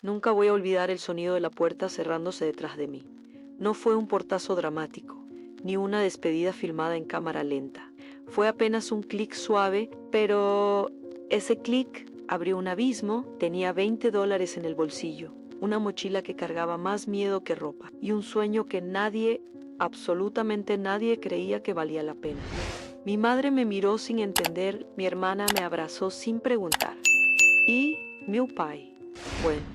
Nunca voy a olvidar el sonido de la puerta cerrándose detrás de mí. No fue un portazo dramático, ni una despedida filmada en cámara lenta. Fue apenas un clic suave, pero ese clic abrió un abismo. Tenía $20 en el bolsillo, una mochila que cargaba más miedo que ropa, y un sueño que nadie, absolutamente nadie, creía que valía la pena. Mi madre me miró sin entender, mi hermana me abrazó sin preguntar. Y meu pai, bueno,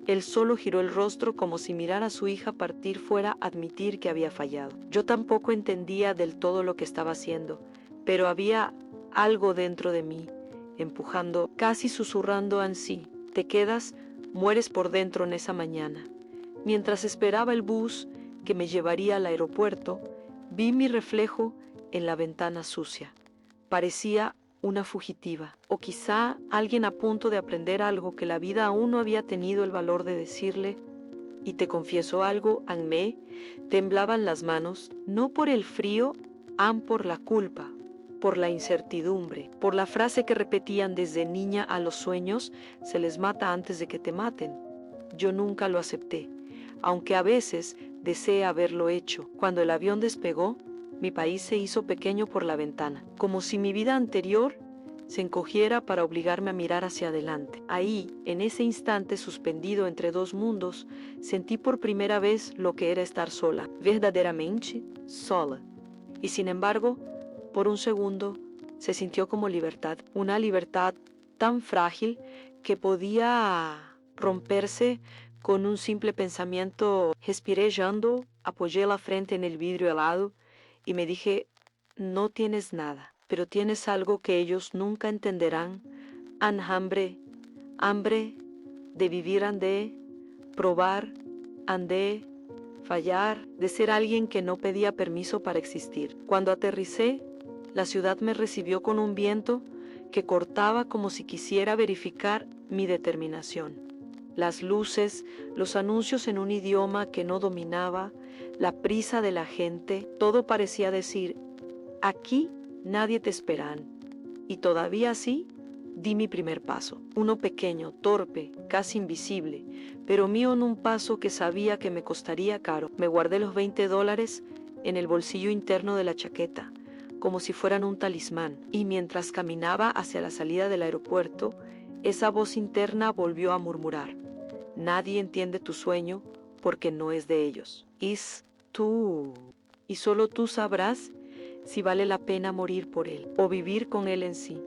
él solo giró el rostro como si mirar a su hija partir fuera a admitir que había fallado. Yo tampoco entendía del todo lo que estaba haciendo, pero había algo dentro de mí, empujando, casi susurrando ansí: te quedas, mueres por dentro en esa mañana. Mientras esperaba el bus que me llevaría al aeropuerto, vi mi reflejo en la ventana sucia. Parecía una fugitiva, o quizá alguien a punto de aprender algo que la vida aún no había tenido el valor de decirle. Y te confieso algo, Anmé, temblaban las manos, no por el frío, por la culpa, por la incertidumbre, por la frase que repetían desde niña a los sueños: se les mata antes de que te maten. Yo nunca lo acepté, aunque a veces deseé haberlo hecho. Cuando el avión despegó, mi país se hizo pequeño por la ventana, como si mi vida anterior se encogiera para obligarme a mirar hacia adelante. Ahí, en ese instante suspendido entre dos mundos, sentí por primera vez lo que era estar sola, verdaderamente sola. Y sin embargo, por un segundo, se sintió como libertad, una libertad tan frágil que podía romperse con un simple pensamiento. Respiré hondo, apoyé la frente en el vidrio helado y me dije: no tienes nada, pero tienes algo que ellos nunca entenderán. Han hambre, hambre de vivir, han de probar, han de fallar, de ser alguien que no pedía permiso para existir. Cuando aterricé, la ciudad me recibió con un viento que cortaba como si quisiera verificar mi determinación. Las luces, los anuncios en un idioma que no dominaba, la prisa de la gente, todo parecía decir: aquí nadie te esperan. Y todavía así, di mi primer paso. Uno pequeño, torpe, casi invisible, pero mío en un paso que sabía que me costaría caro. Me guardé los $20 en el bolsillo interno de la chaqueta, como si fueran un talismán. Y mientras caminaba hacia la salida del aeropuerto, esa voz interna volvió a murmurar: nadie entiende tu sueño porque no es de ellos. Es tú. Y solo tú sabrás si vale la pena morir por él o vivir con él en sí.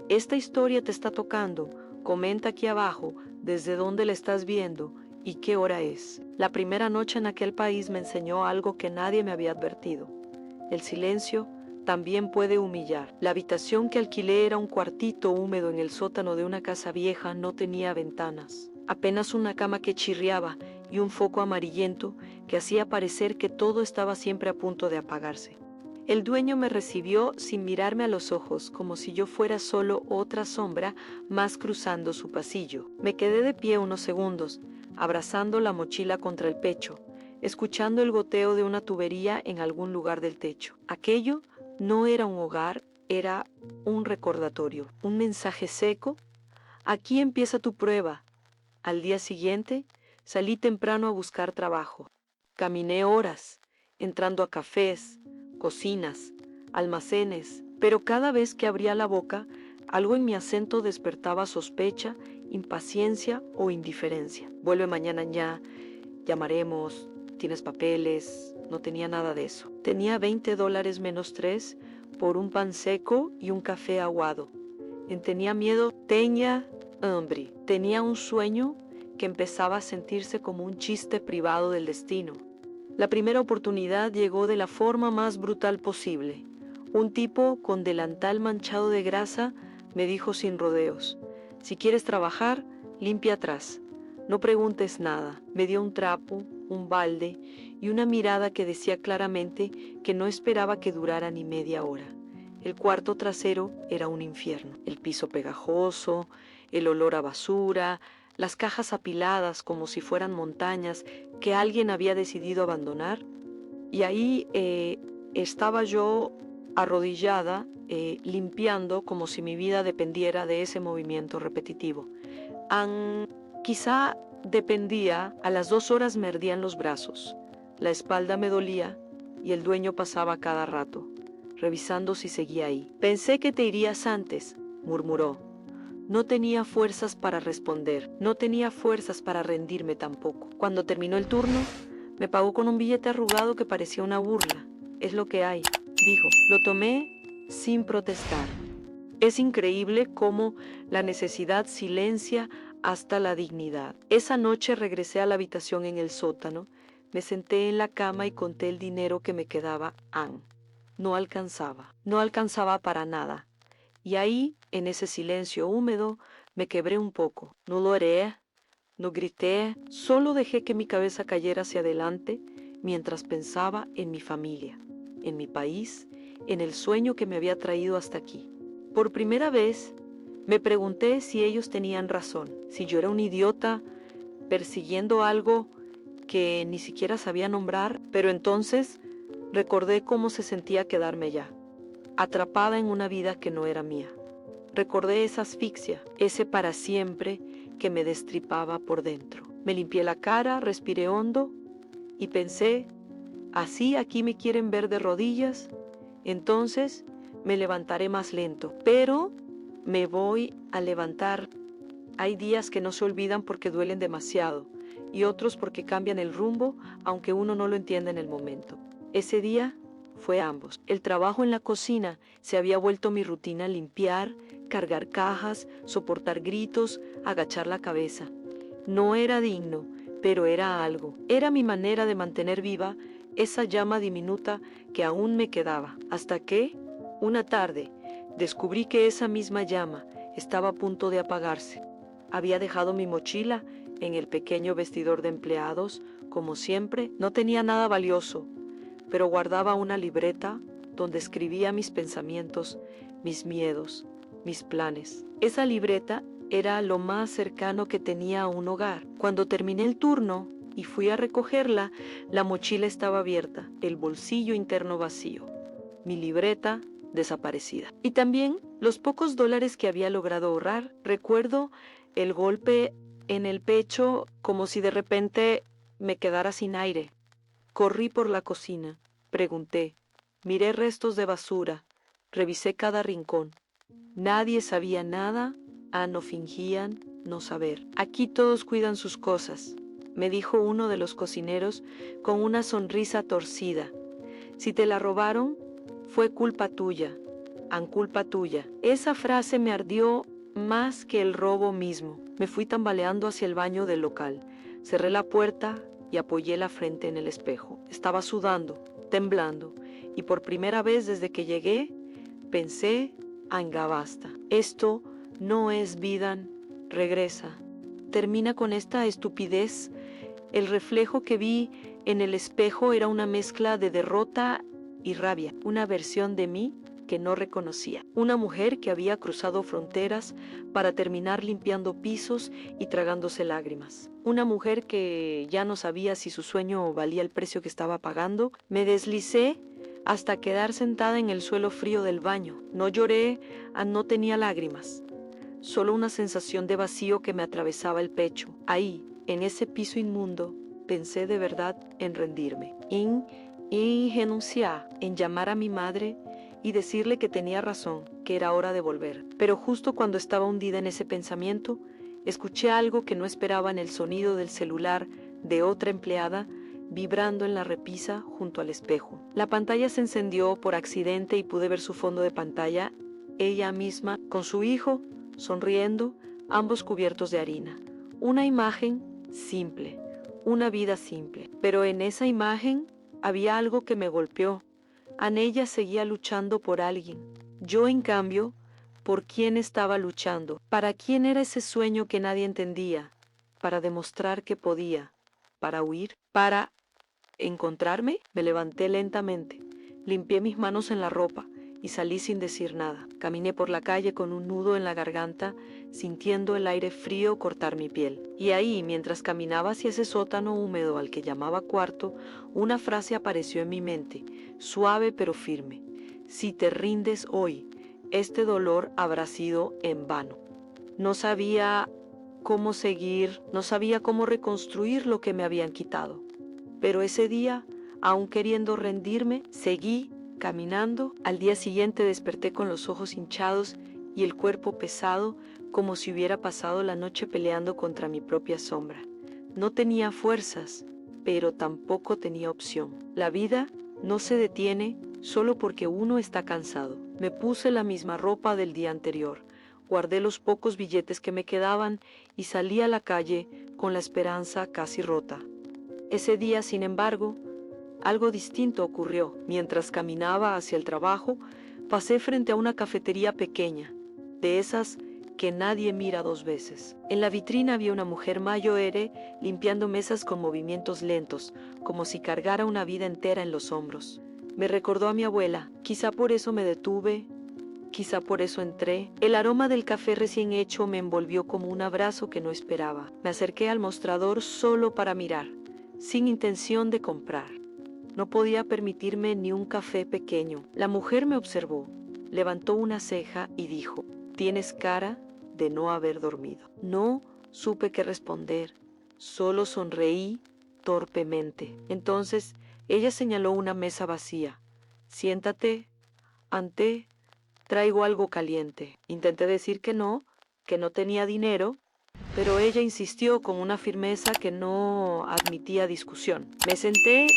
Esta historia te está tocando. Comenta aquí abajo desde dónde la estás viendo y qué hora es. La primera noche en aquel país me enseñó algo que nadie me había advertido. El silencio también puede humillar. La habitación que alquilé era un cuartito húmedo en el sótano de una casa vieja. No tenía ventanas, apenas una cama que chirriaba y un foco amarillento que hacía parecer que todo estaba siempre a punto de apagarse. El dueño me recibió sin mirarme a los ojos, como si yo fuera solo otra sombra más cruzando su pasillo. Me quedé de pie unos segundos, abrazando la mochila contra el pecho, escuchando el goteo de una tubería en algún lugar del techo. Aquello no era un hogar, era un recordatorio, un mensaje seco. Aquí empieza tu prueba. Al día siguiente, salí temprano a buscar trabajo. Caminé horas, entrando a cafés, cocinas, almacenes, pero cada vez que abría la boca, algo en mi acento despertaba sospecha, impaciencia o indiferencia. Vuelve mañana ya, llamaremos, tienes papeles. No tenía nada de eso. Tenía $20 menos 3 por un pan seco y un café aguado. Tenía miedo, tenía hambre, tenía un sueño que empezaba a sentirse como un chiste privado del destino. La primera oportunidad llegó de la forma más brutal posible. Un tipo con delantal manchado de grasa me dijo sin rodeos: si quieres trabajar, limpia atrás. No preguntes nada. Me dio un trapo, un balde y una mirada que decía claramente que no esperaba que durara ni media hora. El cuarto trasero era un infierno. El piso pegajoso, el olor a basura, las cajas apiladas como si fueran montañas que alguien había decidido abandonar. Y ahí estaba yo arrodillada, limpiando como si mi vida dependiera de ese movimiento repetitivo. Quizá dependía, a las 2 horas me ardían los brazos, la espalda me dolía y el dueño pasaba cada rato, revisando si seguía ahí. Pensé que te irías antes, murmuró. No tenía fuerzas para responder, no tenía fuerzas para rendirme tampoco. Cuando terminó el turno, me pagó con un billete arrugado que parecía una burla. Es lo que hay, dijo. Lo tomé sin protestar. Es increíble cómo la necesidad silencia hasta la dignidad. Esa noche regresé a la habitación en el sótano, me senté en la cama y conté el dinero que me quedaba. No alcanzaba para nada. Y ahí, en ese silencio húmedo, me quebré un poco. No lo haré, no grité, solo dejé que mi cabeza cayera hacia adelante mientras pensaba en mi familia, en mi país, en el sueño que me había traído hasta aquí. Por primera vez, me pregunté si ellos tenían razón, si yo era un idiota persiguiendo algo que ni siquiera sabía nombrar, pero entonces recordé cómo se sentía quedarme allá, atrapada en una vida que no era mía. Recordé esa asfixia, ese para siempre que me destripaba por dentro. Me limpié la cara, respiré hondo y pensé, así aquí me quieren ver de rodillas, entonces me levantaré más lento, pero me voy a levantar. Hay días que no se olvidan porque duelen demasiado y otros porque cambian el rumbo, aunque uno no lo entienda en el momento. Ese día fue ambos. El trabajo en la cocina se había vuelto mi rutina: limpiar, cargar cajas, soportar gritos, agachar la cabeza. No era digno, pero era algo. Era mi manera de mantener viva esa llama diminuta que aún me quedaba, hasta que, una tarde, descubrí que esa misma llama estaba a punto de apagarse. Había dejado mi mochila en el pequeño vestidor de empleados, como siempre. No tenía nada valioso, pero guardaba una libreta donde escribía mis pensamientos, mis miedos, mis planes. Esa libreta era lo más cercano que tenía a un hogar. Cuando terminé el turno y fui a recogerla, la mochila estaba abierta, el bolsillo interno vacío, mi libreta desaparecida. Y también los pocos dólares que había logrado ahorrar. Recuerdo el golpe en el pecho, como si de repente me quedara sin aire. Corrí por la cocina, pregunté, miré restos de basura, revisé cada rincón. Nadie sabía nada, no fingían no saber. Aquí todos cuidan sus cosas, me dijo uno de los cocineros con una sonrisa torcida. Si te la robaron, fue culpa tuya, culpa tuya. Esa frase me ardió más que el robo mismo. Me fui tambaleando hacia el baño del local. Cerré la puerta y apoyé la frente en el espejo. Estaba sudando, temblando, y por primera vez desde que llegué, pensé, anga basta. Esto no es vida, regresa. Termina con esta estupidez. El reflejo que vi en el espejo era una mezcla de derrota y rabia, una versión de mí que no reconocía. Una mujer que había cruzado fronteras para terminar limpiando pisos y tragándose lágrimas. Una mujer que ya no sabía si su sueño valía el precio que estaba pagando. Me deslicé hasta quedar sentada en el suelo frío del baño. No lloré, no tenía lágrimas, solo una sensación de vacío que me atravesaba el pecho. Ahí, en ese piso inmundo, pensé de verdad en rendirme, en renunciar, en llamar a mi madre y decirle que tenía razón, que era hora de volver. Pero justo cuando estaba hundida en ese pensamiento, escuché algo que no esperaba en el sonido del celular de otra empleada vibrando en la repisa junto al espejo. La pantalla se encendió por accidente y pude ver su fondo de pantalla, ella misma con su hijo, sonriendo, ambos cubiertos de harina. Una imagen simple, una vida simple. Pero en esa imagen había algo que me golpeó. Ella seguía luchando por alguien. Yo, en cambio, ¿por quién estaba luchando? ¿Para quién era ese sueño que nadie entendía? ¿Para demostrar que podía? ¿Para huir? ¿Para encontrarme? Me levanté lentamente, limpié mis manos en la ropa y salí sin decir nada. Caminé por la calle con un nudo en la garganta, sintiendo el aire frío cortar mi piel. Y ahí, mientras caminaba hacia ese sótano húmedo al que llamaba cuarto, una frase apareció en mi mente, suave pero firme. Si te rindes hoy, este dolor habrá sido en vano. No sabía cómo seguir, no sabía cómo reconstruir lo que me habían quitado. Pero ese día, aún queriendo rendirme, seguí caminando. Al día siguiente desperté con los ojos hinchados y el cuerpo pesado, como si hubiera pasado la noche peleando contra mi propia sombra. No tenía fuerzas, pero tampoco tenía opción. La vida no se detiene solo porque uno está cansado. Me puse la misma ropa del día anterior, guardé los pocos billetes que me quedaban y salí a la calle con la esperanza casi rota. Ese día, sin embargo, algo distinto ocurrió. Mientras caminaba hacia el trabajo, pasé frente a una cafetería pequeña, de esas que nadie mira dos veces. En la vitrina había una mujer mayor limpiando mesas con movimientos lentos, como si cargara una vida entera en los hombros. Me recordó a mi abuela. Quizá por eso me detuve, quizá por eso entré. El aroma del café recién hecho me envolvió como un abrazo que no esperaba. Me acerqué al mostrador solo para mirar, sin intención de comprar. No podía permitirme ni un café pequeño. La mujer me observó, levantó una ceja y dijo: «Tienes cara de no haber dormido». No supe qué responder, solo sonreí torpemente. Entonces ella señaló una mesa vacía. «Siéntate, ante, traigo algo caliente». Intenté decir que no tenía dinero, pero ella insistió con una firmeza que no admitía discusión. Me senté.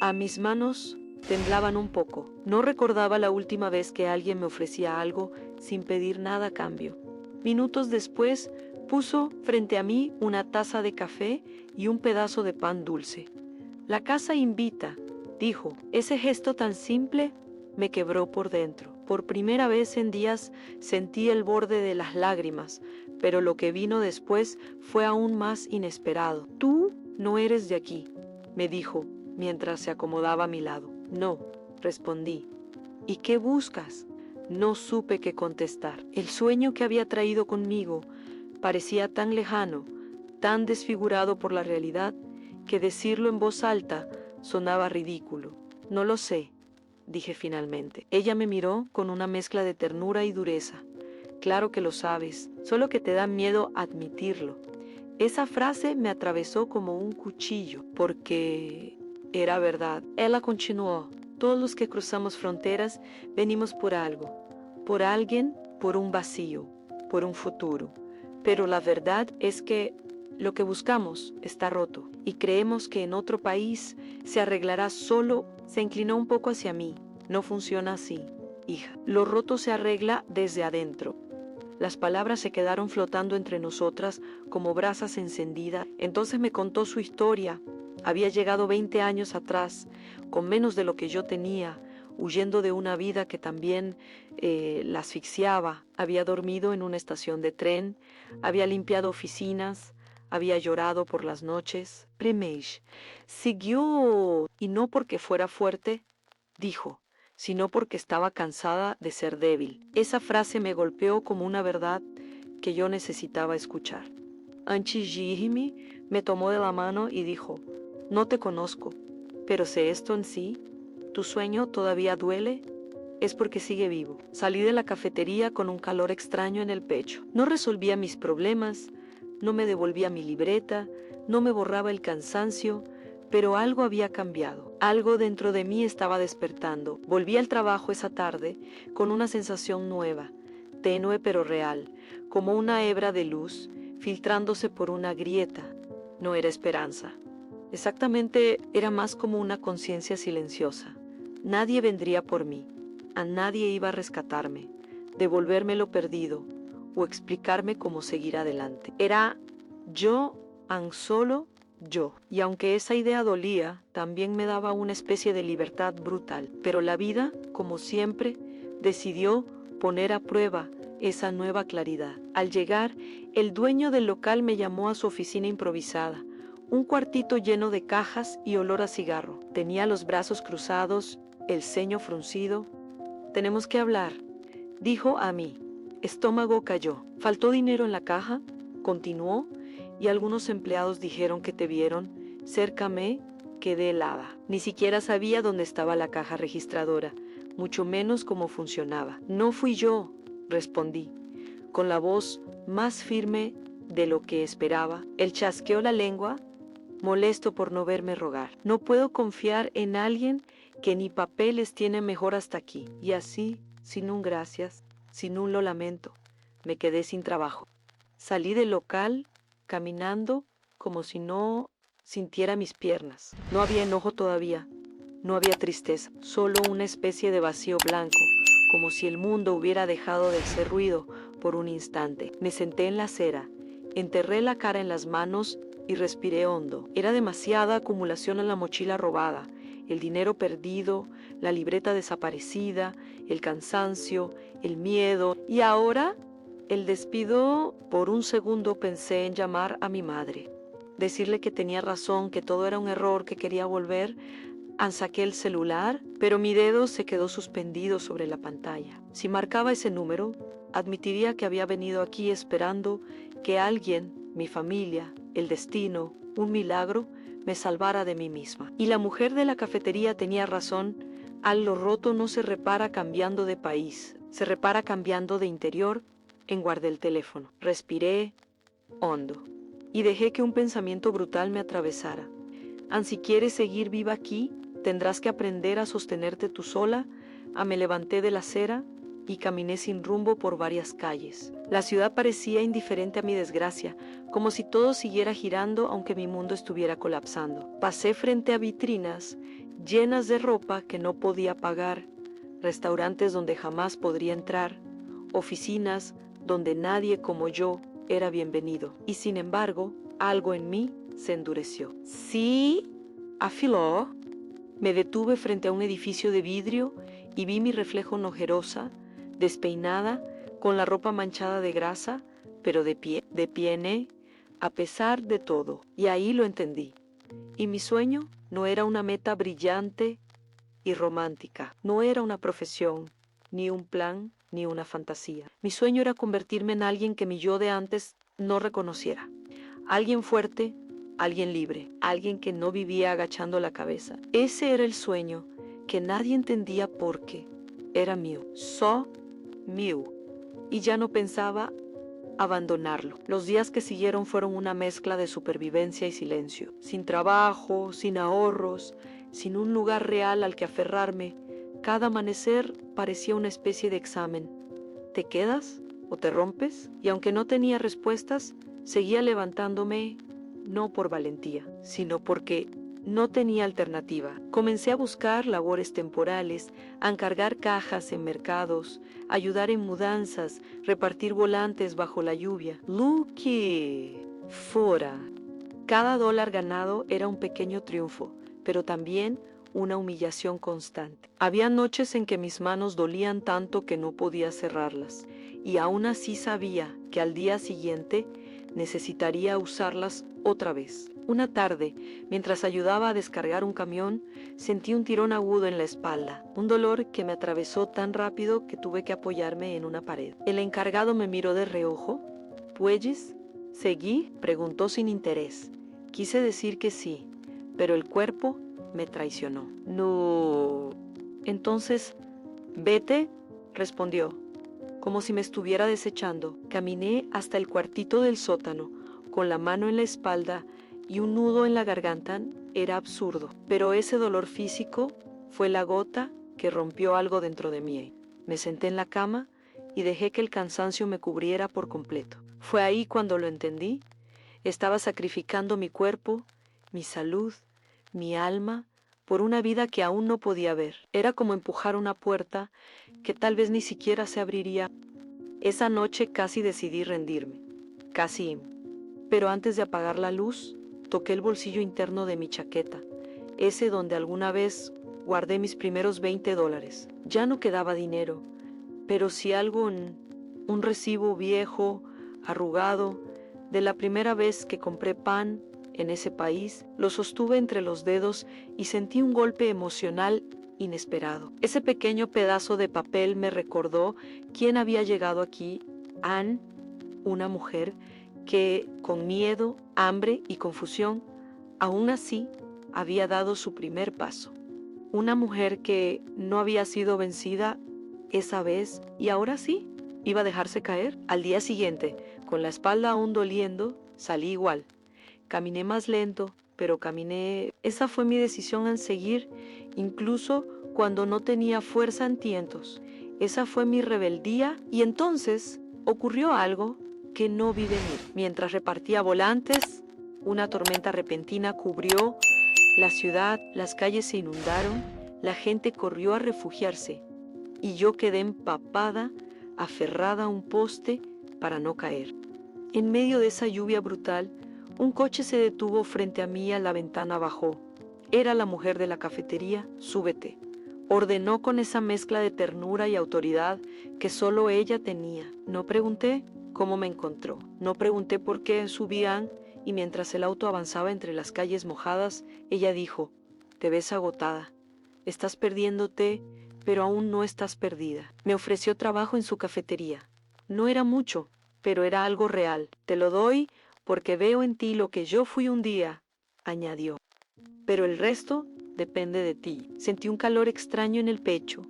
A mis manos temblaban un poco. No recordaba la última vez que alguien me ofrecía algo sin pedir nada a cambio. Minutos después, puso frente a mí una taza de café y un pedazo de pan dulce. «La casa invita», dijo. Ese gesto tan simple me quebró por dentro. Por primera vez en días sentí el borde de las lágrimas, pero lo que vino después fue aún más inesperado. «Tú no eres de aquí», me dijo mientras se acomodaba a mi lado. «No», respondí. «¿Y qué buscas?». No supe qué contestar. El sueño que había traído conmigo parecía tan lejano, tan desfigurado por la realidad, que decirlo en voz alta sonaba ridículo. «No lo sé», dije finalmente. Ella me miró con una mezcla de ternura y dureza. «Claro que lo sabes, solo que te da miedo admitirlo». Esa frase me atravesó como un cuchillo, porque era verdad. Ella continuó: «Todos los que cruzamos fronteras venimos por algo, por alguien, por un vacío, por un futuro. Pero la verdad es que lo que buscamos está roto y creemos que en otro país se arreglará solo». Se inclinó un poco hacia mí. «No funciona así, hija. Lo roto se arregla desde adentro». Las palabras se quedaron flotando entre nosotras como brasas encendidas. Entonces me contó su historia. Había llegado 20 años atrás, con menos de lo que yo tenía, huyendo de una vida que también la asfixiaba. Había dormido en una estación de tren, había limpiado oficinas, había llorado por las noches. «Premij», siguió, y no porque fuera fuerte, dijo, sino porque estaba cansada de ser débil. Esa frase me golpeó como una verdad que yo necesitaba escuchar. Antes de irme, me tomó de la mano y dijo: «No te conozco, pero sé esto en sí. ¿Tu sueño todavía duele? Es porque sigue vivo». Salí de la cafetería con un calor extraño en el pecho. No resolvía mis problemas, no me devolvía mi libreta, no me borraba el cansancio, pero algo había cambiado. Algo dentro de mí estaba despertando. Volví al trabajo esa tarde con una sensación nueva, tenue pero real, como una hebra de luz filtrándose por una grieta. No era esperanza. Exactamente, era más como una conciencia silenciosa. Nadie vendría por mí. A nadie iba a rescatarme, devolverme lo perdido o explicarme cómo seguir adelante. Era yo, tan solo yo. Y aunque esa idea dolía, también me daba una especie de libertad brutal. Pero la vida, como siempre, decidió poner a prueba esa nueva claridad. Al llegar, el dueño del local me llamó a su oficina improvisada, un cuartito lleno de cajas y olor a cigarro. Tenía los brazos cruzados, el ceño fruncido. «Tenemos que hablar», dijo a mí. Estómago cayó. «¿Faltó dinero en la caja?», continuó, «y algunos empleados dijeron que te vieron». Cércame, quedé helada. Ni siquiera sabía dónde estaba la caja registradora, mucho menos cómo funcionaba. «No fui yo», respondí, con la voz más firme de lo que esperaba. Él chasqueó la lengua, molesto por no verme rogar. No puedo confiar en alguien que ni papeles tiene mejor hasta aquí. Y así, sin un gracias, sin un lo lamento, me quedé sin trabajo. Salí del local caminando como si no sintiera mis piernas. No había enojo todavía, no había tristeza, solo una especie de vacío blanco, como si el mundo hubiera dejado de hacer ruido por un instante. Me senté en la acera, enterré la cara en las manos y respiré hondo. Era demasiada acumulación en la mochila robada, el dinero perdido, la libreta desaparecida, el cansancio, el miedo y ahora el despido. Por un segundo pensé en llamar a mi madre, decirle que tenía razón, que todo era un error, que quería volver. Saqué el celular, pero mi dedo se quedó suspendido sobre la pantalla. Si marcaba ese número, admitiría que había venido aquí esperando que alguien, mi familia, el destino, un milagro, me salvara de mí misma. Y la mujer de la cafetería tenía razón. Lo roto no se repara cambiando de país, se repara cambiando de interior. Guardé el teléfono, respiré hondo y dejé que un pensamiento brutal me atravesara. Si quieres seguir viva aquí, tendrás que aprender a sostenerte tú sola. Me levanté de la acera y caminé sin rumbo por varias calles. La ciudad parecía indiferente a mi desgracia, como si todo siguiera girando aunque mi mundo estuviera colapsando. Pasé frente a vitrinas llenas de ropa que no podía pagar, restaurantes donde jamás podría entrar, oficinas donde nadie como yo era bienvenido. Y sin embargo, algo en mí se endureció. Sí, afiló. Me detuve frente a un edificio de vidrio y vi mi reflejo en ojerosa, despeinada, con la ropa manchada de grasa, pero de pie, a pesar de todo. Y ahí lo entendí. Y mi sueño no era una meta brillante y romántica, no era una profesión, ni un plan, ni una fantasía. Mi sueño era convertirme en alguien que mi yo de antes no reconociera. Alguien fuerte, alguien libre, alguien que no vivía agachando la cabeza. Ese era el sueño que nadie entendía porque era mío, mío, y ya no pensaba abandonarlo. Los días que siguieron fueron una mezcla de supervivencia y silencio, sin trabajo, sin ahorros, sin un lugar real al que aferrarme. Cada amanecer parecía una especie de examen. ¿Te quedas o te rompes? Y aunque no tenía respuestas, seguía levantándome, no por valentía, sino porque no tenía alternativa. Comencé a buscar labores temporales, a encargar cajas en mercados, ayudar en mudanzas, repartir volantes bajo la lluvia. Lucky, fuera. Cada dólar ganado era un pequeño triunfo, pero también una humillación constante. Había noches en que mis manos dolían tanto que no podía cerrarlas, y aún así sabía que al día siguiente necesitaría usarlas otra vez. Una tarde, mientras ayudaba a descargar un camión, sentí un tirón agudo en la espalda, un dolor que me atravesó tan rápido que tuve que apoyarme en una pared. El encargado me miró de reojo. ¿Puedes? ¿Seguí? Preguntó sin interés. Quise decir que sí, pero el cuerpo me traicionó. No. Entonces, vete, respondió, como si me estuviera desechando. Caminé hasta el cuartito del sótano, con la mano en la espalda y un nudo en la garganta. Era absurdo, pero ese dolor físico fue la gota que rompió algo dentro de mí. Me senté en la cama y dejé que el cansancio me cubriera por completo. Fue ahí cuando lo entendí. Estaba sacrificando mi cuerpo, mi salud, mi alma, por una vida que aún no podía ver. Era como empujar una puerta que tal vez ni siquiera se abriría. Esa noche casi decidí rendirme, casi. Pero antes de apagar la luz, toqué el bolsillo interno de mi chaqueta, ese donde alguna vez guardé mis primeros $20. Ya no quedaba dinero, pero sí algo en un recibo viejo, arrugado, de la primera vez que compré pan en ese país. Lo sostuve entre los dedos y sentí un golpe emocional inesperado. Ese pequeño pedazo de papel me recordó quién había llegado aquí. Anne, una mujer que con miedo, hambre y confusión, aún así había dado su primer paso. Una mujer que no había sido vencida esa vez y ahora sí iba a dejarse caer. Al día siguiente, Con la espalda aún doliendo, salí igual. Caminé más lento, pero caminé. Esa fue mi decisión en seguir, incluso cuando no tenía fuerza en tientos. Esa fue mi rebeldía y entonces ocurrió algo que no vi venir. Mientras repartía volantes, una tormenta repentina cubrió la ciudad, las calles se inundaron, la gente corrió a refugiarse y yo quedé empapada, aferrada a un poste para no caer. En medio de esa lluvia brutal, un coche se detuvo frente a mí, a la ventana bajó. Era la mujer de la cafetería. Súbete. Ordenó con esa mezcla de ternura y autoridad que solo ella tenía. No pregunté cómo me encontró. No pregunté por qué subían y mientras el auto avanzaba entre las calles mojadas, ella dijo, te ves agotada. Estás perdiéndote, pero aún no estás perdida. Me ofreció trabajo en su cafetería. No era mucho, pero era algo real. Te lo doy porque veo en ti lo que yo fui un día, añadió. Pero el resto depende de ti. Sentí un calor extraño en el pecho.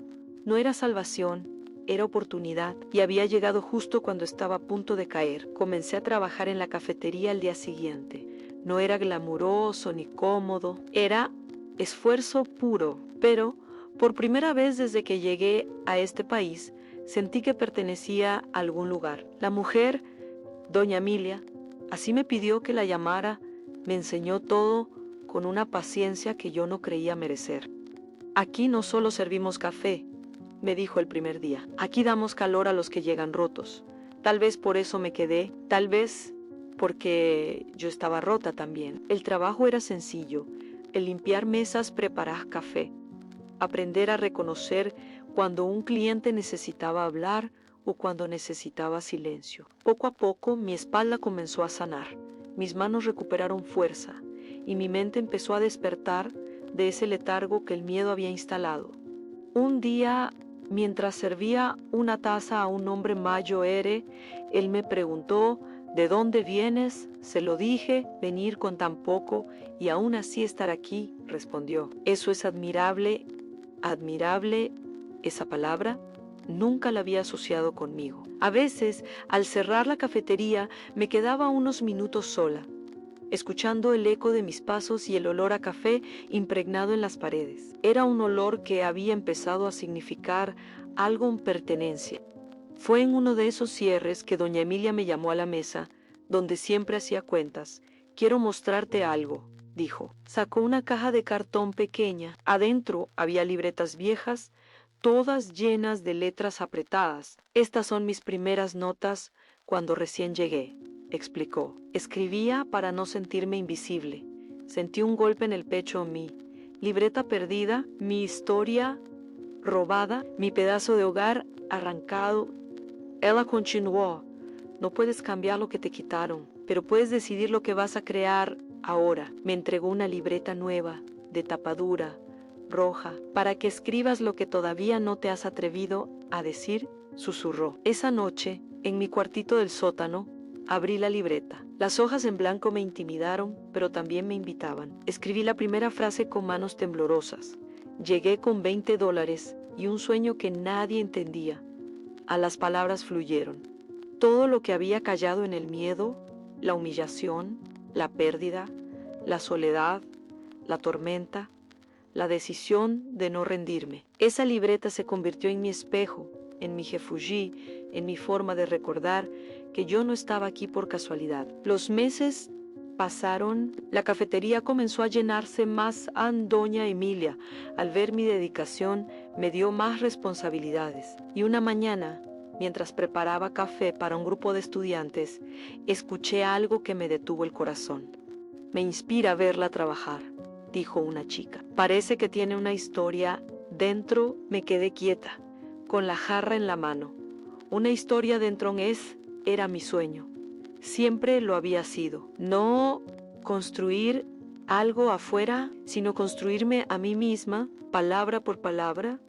No era salvación, era oportunidad y había llegado justo cuando estaba a punto de caer. Comencé a trabajar en la cafetería al día siguiente. No era glamuroso ni cómodo, era esfuerzo puro, pero por primera vez desde que llegué a este país, sentí que pertenecía a algún lugar. La mujer, doña Emilia, así me pidió que la llamara, me enseñó todo con una paciencia que yo no creía merecer. Aquí no solo servimos café, me dijo el primer día. Aquí damos calor a los que llegan rotos. Tal vez por eso me quedé, tal vez porque yo estaba rota también. El trabajo era sencillo, el limpiar mesas, preparar café, aprender a reconocer cuando un cliente necesitaba hablar o cuando necesitaba silencio. Poco a poco mi espalda comenzó a sanar, mis manos recuperaron fuerza y mi mente empezó a despertar de ese letargo que el miedo había instalado. Un día, mientras servía una taza a un hombre mayor, él me preguntó, ¿de dónde vienes? Se lo dije, venir con tan poco y aún así estar aquí, respondió. Eso es admirable, admirable, esa palabra nunca la había asociado conmigo. A veces, al cerrar la cafetería, me quedaba unos minutos sola, escuchando el eco de mis pasos y el olor a café impregnado en las paredes. Era un olor que había empezado a significar algo en pertenencia. Fue en uno de esos cierres que doña Emilia me llamó a la mesa, donde siempre hacía cuentas. Quiero mostrarte algo, dijo. Sacó una caja de cartón pequeña. Adentro había libretas viejas, todas llenas de letras apretadas. Estas son mis primeras notas cuando recién llegué, explicó. Escribía para no sentirme invisible. Sentí un golpe en el pecho en mí. Libreta perdida, mi historia robada, mi pedazo de hogar arrancado. Ella continuó. No puedes cambiar lo que te quitaron, pero puedes decidir lo que vas a crear ahora. Me entregó una libreta nueva, de tapadura, roja, para que escribas lo que todavía no te has atrevido a decir, susurró. Esa noche, en mi cuartito del sótano, abrí la libreta. Las hojas en blanco me intimidaron, pero también me invitaban. Escribí la primera frase con manos temblorosas. Llegué con $20 y un sueño que nadie entendía. A las palabras fluyeron. Todo lo que había callado en el miedo, la humillación, la pérdida, la soledad, la tormenta, la decisión de no rendirme. Esa libreta se convirtió en mi espejo, en mi refugi, en mi forma de recordar que yo no estaba aquí por casualidad. Los meses pasaron, la cafetería comenzó a llenarse más. Doña Emilia, al ver mi dedicación, me dio más responsabilidades. Y una mañana, mientras preparaba café para un grupo de estudiantes, escuché algo que me detuvo el corazón. Me inspira verla trabajar, dijo una chica. Parece que tiene una historia. Dentro me quedé quieta, con la jarra en la mano. Una historia dentro era mi sueño. Siempre lo había sido. No construir algo afuera, sino construirme a mí misma, palabra por palabra,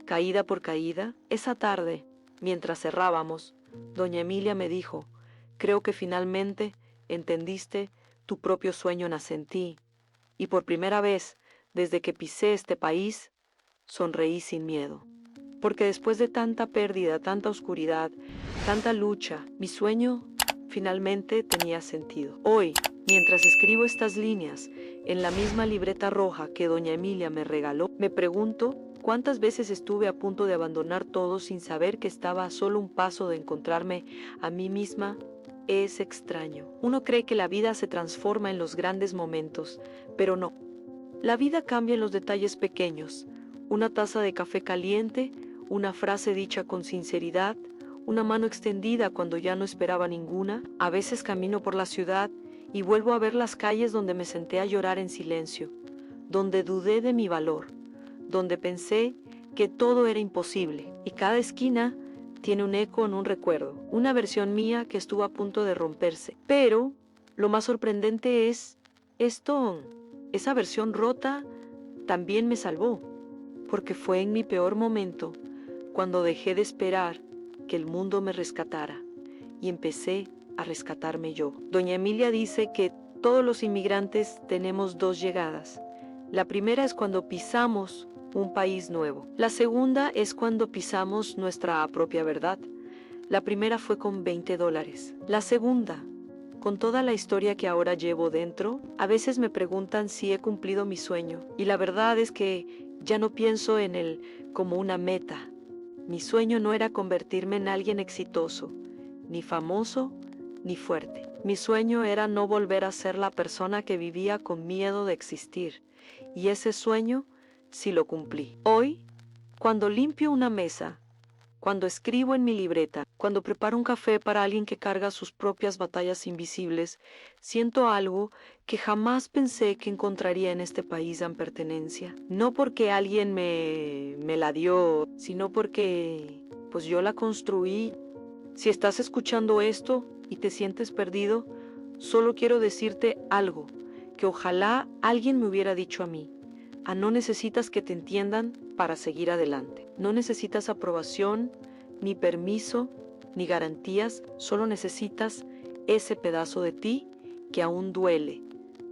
caída por caída. Esa tarde, mientras cerrábamos, doña Emilia me dijo, creo que finalmente entendiste, tu propio sueño nace en ti. Y por primera vez, desde que pisé este país, sonreí sin miedo. Porque después de tanta pérdida, tanta oscuridad, tanta lucha, mi sueño finalmente tenía sentido. Hoy, mientras escribo estas líneas en la misma libreta roja que doña Emilia me regaló, me pregunto cuántas veces estuve a punto de abandonar todo sin saber que estaba a solo un paso de encontrarme a mí misma. Es extraño. Uno cree que la vida se transforma en los grandes momentos, pero no. La vida cambia en los detalles pequeños. Una taza de café caliente, una frase dicha con sinceridad, una mano extendida cuando ya no esperaba ninguna. A veces camino por la ciudad y vuelvo a ver las calles donde me senté a llorar en silencio, donde dudé de mi valor, donde pensé que todo era imposible, y cada esquina tiene un eco en un recuerdo, una versión mía que estuvo a punto de romperse. Pero lo más sorprendente es esto, esa versión rota también me salvó, porque fue en mi peor momento cuando dejé de esperar que el mundo me rescatara y empecé a rescatarme yo. Doña Emilia dice que todos los inmigrantes tenemos dos llegadas. La primera es cuando pisamos un país nuevo. La segunda es cuando pisamos nuestra propia verdad. La primera fue con $20. La segunda, con toda la historia que ahora llevo dentro, a veces me preguntan si he cumplido mi sueño. Y la verdad es que ya no pienso en él como una meta. Mi sueño no era convertirme en alguien exitoso, ni famoso, ni fuerte. Mi sueño era no volver a ser la persona que vivía con miedo de existir. Y ese sueño sí lo cumplí. Hoy, cuando limpio una mesa, cuando escribo en mi libreta, cuando preparo un café para alguien que carga sus propias batallas invisibles, siento algo que jamás pensé que encontraría en este país en pertenencia. No porque alguien me la dio, sino porque pues yo la construí. Si estás escuchando esto y te sientes perdido, solo quiero decirte algo que ojalá alguien me hubiera dicho a mí. No necesitas que te entiendan para seguir adelante. No necesitas aprobación, ni permiso, ni garantías. Solo necesitas ese pedazo de ti que aún duele,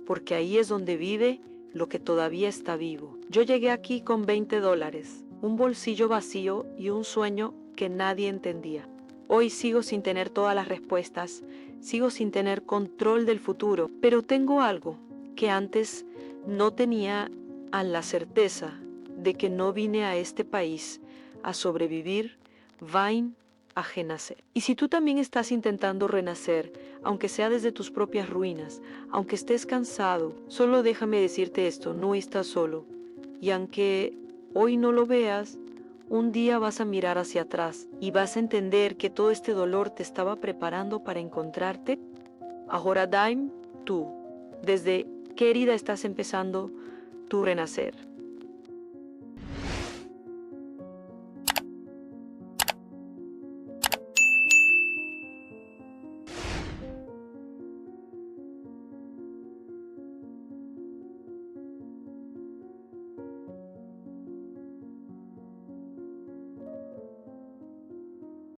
porque ahí es donde vive lo que todavía está vivo. Yo llegué aquí con $20, un bolsillo vacío y un sueño que nadie entendía. Hoy sigo sin tener todas las respuestas, sigo sin tener control del futuro, pero tengo algo que antes no tenía, a la certeza de que no vine a este país a sobrevivir, vain a renacer. Y si tú también estás intentando renacer, aunque sea desde tus propias ruinas, aunque estés cansado, solo déjame decirte esto, no estás solo. Y aunque hoy no lo veas, un día vas a mirar hacia atrás y vas a entender que todo este dolor te estaba preparando para encontrarte. Ahora dime tú, ¿desde qué herida estás empezando tu renacer?